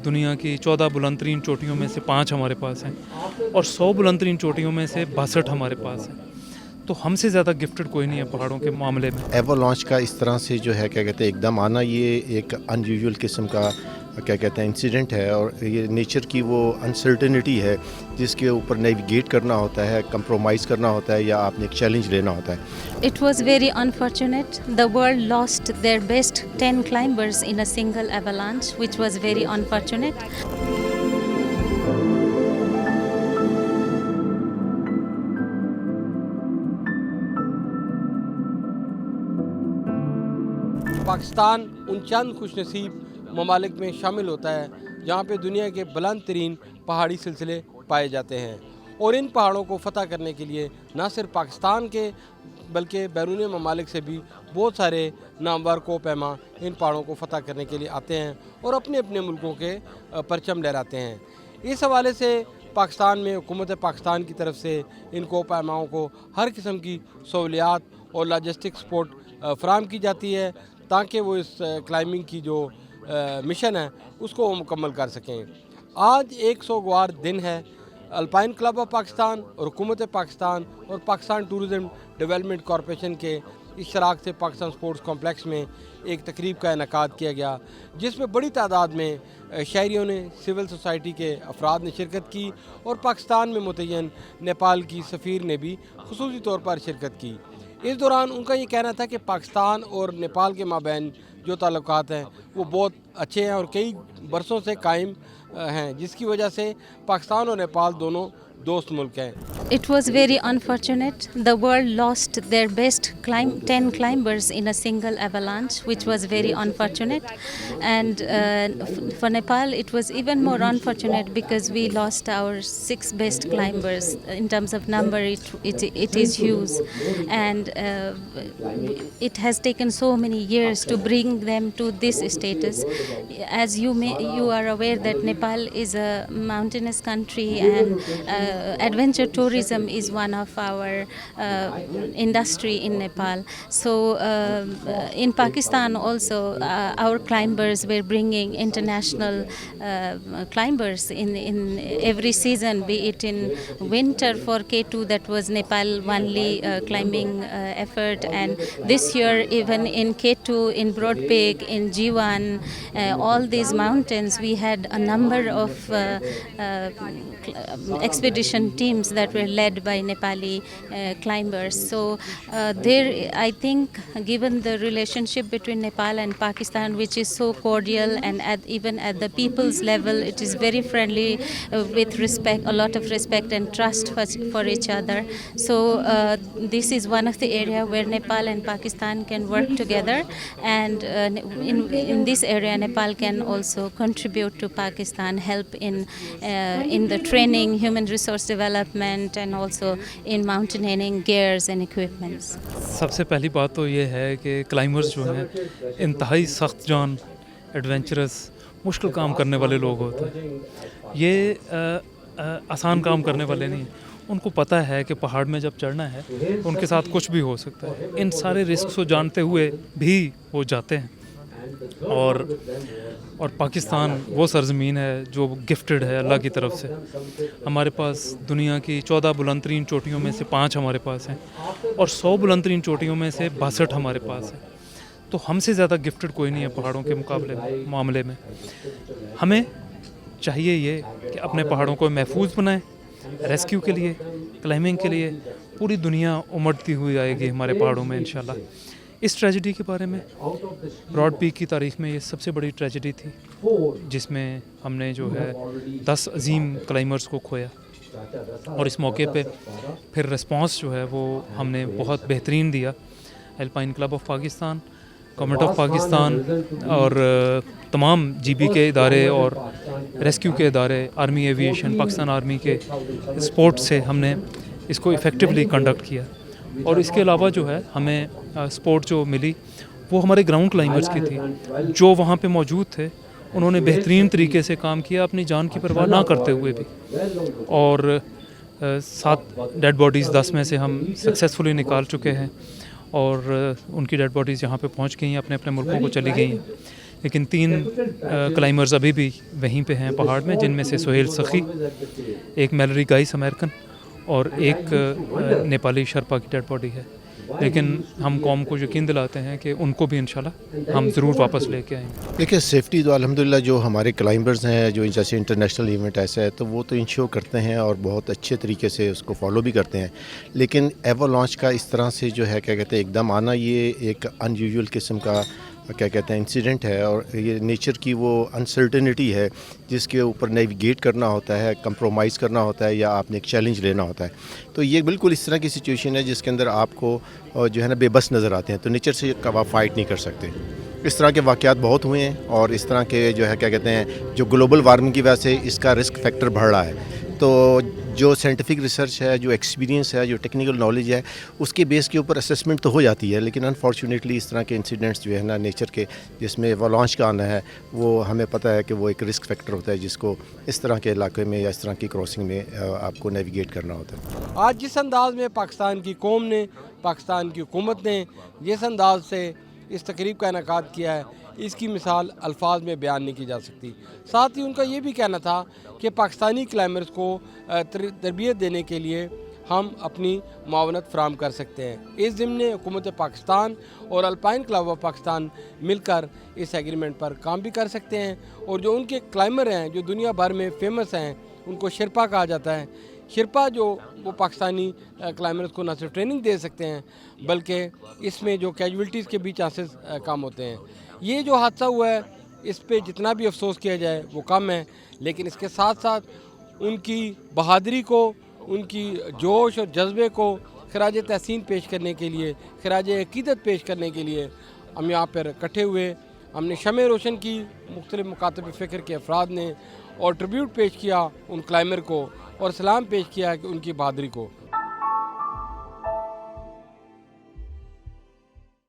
दुनिया की 14 बुलंद तरीन चोटियों में से 5 हमारे पास हैं और 100 बुलंद तरीन चोटियों में से 62 हमारे पास हैं। तो हमसे ज़्यादा गिफ्टेड कोई नहीं है पहाड़ों के मामले में। एवलांच का इस तरह से जो है क्या कहते हैं एकदम आना, ये एक अनयूजुअल किस्म का क्या कहते हैं इंसिडेंट है, और ये नेचर की वो अनसर्टेनिटी है जिसके ऊपर नेविगेट करना होता है, कंप्रोमाइज़ करना होता है, या आपने एक चैलेंज लेना होता है। It was very unfortunate. The world lost their best 10 climbers in a single avalanche, which was very unfortunate. Pakistan उन चंद खुशनसीब ममालिक में शामिल होता है जहाँ पे दुनिया के बुलंद तरीन पहाड़ी सिलसिले पाए जाते हैं, और इन पहाड़ों को फ़तह करने के लिए ना सिर्फ पाकिस्तान के बल्कि बैरूनी ममालिक से भी बहुत सारे नामवर कोपैमा इन पहाड़ों को फ़तह करने के लिए आते हैं और अपने अपने मुल्कों के परचम लहराते हैं। इस हवाले से पाकिस्तान में हुकूमत पाकिस्तान की तरफ से इन कोपैमाओं को हर किस्म की सहूलियात और लॉजिस्टिक सपोर्ट फ़राहम की जाती है ताकि वो इस क्लाइंबिंग की जो मिशन है उसको वो मुकम्मल कर सकें। आज एक सोगवार दिन है। अल्पाइन क्लब ऑफ पाकिस्तान और हुकूमत पाकिस्तान और पाकिस्तान टूरिज़म डेवलपमेंट कॉरपोरेशन के इश्तराक से पाकिस्तान स्पोर्ट्स कॉम्प्लेक्स में एक तकरीब का इनेकाद किया गया, जिसमें बड़ी तादाद में शहरियों ने, सिविल सोसाइटी के अफराद ने शिरकत की और पाकिस्तान में मुतय्यन नेपाल की सफ़ीर ने भी खुसूसी तौर पर शिरकत की। इस दौरान उनका ये कहना था कि पाकिस्तान और नेपाल के माबैन जो ताल्लुकात हैं वो बहुत अच्छे हैं और कई बरसों से कायम हैं, जिसकी वजह से पाकिस्तान और नेपाल दोनों दोस्त मुल्क हैं। It was very unfortunate. The world lost their best 10 climbers in a single avalanche, which was very unfortunate. And for Nepal, it was even more unfortunate because we lost our 6 best climbers. In terms of number, it is huge. And it has taken so many years to bring them to this status. As you are aware that Nepal is a mountainous country, and adventure tourism is one of our industry in Nepal. So in Pakistan also our climbers were bringing international climbers in every season, be it in winter for K2, that was Nepal only climbing effort, and this year even in K2, in Broad Peak, in G1, all these mountains we had a number of expedition teams that were led by Nepali climbers. So there, I think, given the relationship between Nepal and Pakistan, which is so cordial, and even at the people's level, it is very friendly, with respect, a lot of respect and trust for each other. So this is one of the area where Nepal and Pakistan can work together, and in this area Nepal can also contribute to Pakistan, help in the training, human resource development, and also in mountaineering gears and equipments. सबसे पहली बात तो ये है कि climbers जो हैं इंतहाई सख्त जान, एडवेंचरस, मुश्किल काम करने वाले लोग होते हैं। ये आसान काम करने वाले नहीं। उनको पता है कि पहाड़ में जब चढ़ना है तो उनके साथ कुछ भी हो सकता है। इन सारे रिस्क को जानते हुए भी वो जाते हैं। और पाकिस्तान वो सरज़मीन है जो गिफ्टेड है अल्लाह की तरफ से। हमारे पास दुनिया की 14 बुलंद तरीन चोटियों में से 5 हमारे पास हैं और 100 बुलंद तरीन चोटियों में से 62 हमारे पास हैं। तो हमसे ज़्यादा गिफ्टेड कोई नहीं है पहाड़ों के मामले में। हमें चाहिए ये कि अपने पहाड़ों को महफूज बनाएं। रेस्क्यू के लिए, क्लाइंबिंग के लिए पूरी दुनिया उमड़ती हुई आएगी हमारे पहाड़ों में इंशाल्लाह। इस ट्रेजेडी के बारे में, ब्रॉड पीक की तारीख़ में ये सबसे बड़ी ट्रेजेडी थी, जिसमें हमने जो है 10 अजीम क्लाइंबर्स को खोया, और इस मौके पे फिर रिस्पांस जो है वो हमने बहुत बेहतरीन दिया। Alpine club of Pakistan, government of Pakistan और तमाम जीबी के इदारे और रेस्क्यू के इदारे, आर्मी एविएशन, पाकिस्तान आर्मी के सपोर्ट से हमने इसको इफ़ेक्टिवली कंडक्ट किया। और इसके अलावा जो है हमें सपोर्ट जो मिली वो हमारे ग्राउंड क्लाइंबर्स की थी जो वहाँ पे मौजूद थे। उन्होंने बेहतरीन तरीके से काम किया, अपनी जान की परवाह ना करते हुए भी। और 7 डेड बॉडीज़ 10 में से हम सक्सेसफुली निकाल चुके हैं, और उनकी डेड बॉडीज़ यहाँ पे पहुँच गई हैं, अपने अपने मुल्कों को चली गई हैं। लेकिन 3 क्लाइंबर्स अभी भी वहीं पे हैं पहाड़ में, जिनमें से सुहेल सखी, एक मैलरी गाइस अमेरिकन और एक नेपाली शर्पा की डेड बॉडी है। लेकिन हम कौम को यकीन दिलाते हैं कि उनको भी इंशाल्लाह हम ज़रूर वापस लेके आएंगे। देखिए सेफ्टी तो अल्हम्दुलिल्लाह जो हमारे क्लाइंबर्स हैं, जो जैसे इंटरनेशनल इवेंट ऐसा है तो वो तो इंश्योर करते हैं और बहुत अच्छे तरीके से उसको फॉलो भी करते हैं। लेकिन एवलांच का इस तरह से जो है क्या कहते हैं एकदम आना, ये एक अनयूजुअल किस्म का क्या कहते हैं इंसिडेंट है और ये नेचर की वो अनसर्टेनिटी है जिसके ऊपर नेविगेट करना होता है, कंप्रोमाइज़ करना होता है या आपने एक चैलेंज लेना होता है। तो ये बिल्कुल इस तरह की सिचुएशन है जिसके अंदर आपको जो है ना बेबस नज़र आते हैं, तो नेचर से कब आप फाइट नहीं कर सकते। इस तरह के वाक़यात बहुत हुए हैं और इस तरह के जो है क्या कहते हैं जो ग्लोबल वार्मिंग की वजह से इसका रिस्क फैक्टर बढ़ रहा है। तो जो साइंटिफिक रिसर्च है, जो एक्सपीरियंस है, जो टेक्निकल नॉलेज है, उसके बेस के ऊपर असेसमेंट तो हो जाती है। लेकिन अनफॉर्चुनेटली इस तरह के इंसिडेंट्स जो है ना नेचर के, जिसमें एवलांच का आना है, वो हमें पता है कि वो एक रिस्क फैक्टर होता है जिसको इस तरह के इलाके में या इस तरह की क्रॉसिंग में आपको नेविगेट करना होता है। आज जिस अंदाज में पाकिस्तान की कौम ने, पाकिस्तान की हुकूमत ने जिस अंदाज से इस तकरीब का इनेकाद किया है, इसकी मिसाल अल्फाज में बयान नहीं की जा सकती। साथ ही उनका ये भी कहना था कि पाकिस्तानी क्लाइंबर्स को तरबियत देने के लिए हम अपनी मुआवनत फराहम कर सकते हैं। इस ज़िम्न हुकूमत पाकिस्तान और अल्पाइन क्लब ऑफ पाकिस्तान मिलकर इस एग्रीमेंट पर काम भी कर सकते हैं और जो उनके क्लाइंबर हैं, जो दुनिया भर में फेमस हैं, उनको शिरपा कहा जाता है। शिरपा जो वो पाकिस्तानी क्लाइंबर्स को न सिर्फ ट्रेनिंग दे सकते हैं बल्कि इसमें जो कैजुअल्टीज़ के भी चांसेस कम होते हैं। ये जो हादसा हुआ है इस पे जितना भी अफसोस किया जाए वो कम है, लेकिन इसके साथ साथ उनकी बहादुरी को, उनकी जोश और जज्बे को खराज तहसीन पेश करने के लिए, खराज अकीदत पेश करने के लिए हम यहाँ पर इकट्ठे हुए। हमने शमे रोशन की मुख्तलिफ मुकातब फ़िक्र के अफराद ने और ट्रिब्यूट पेश किया उन क्लाइंबर को और सलाम पेश किया कि उनकी बहादुरी को।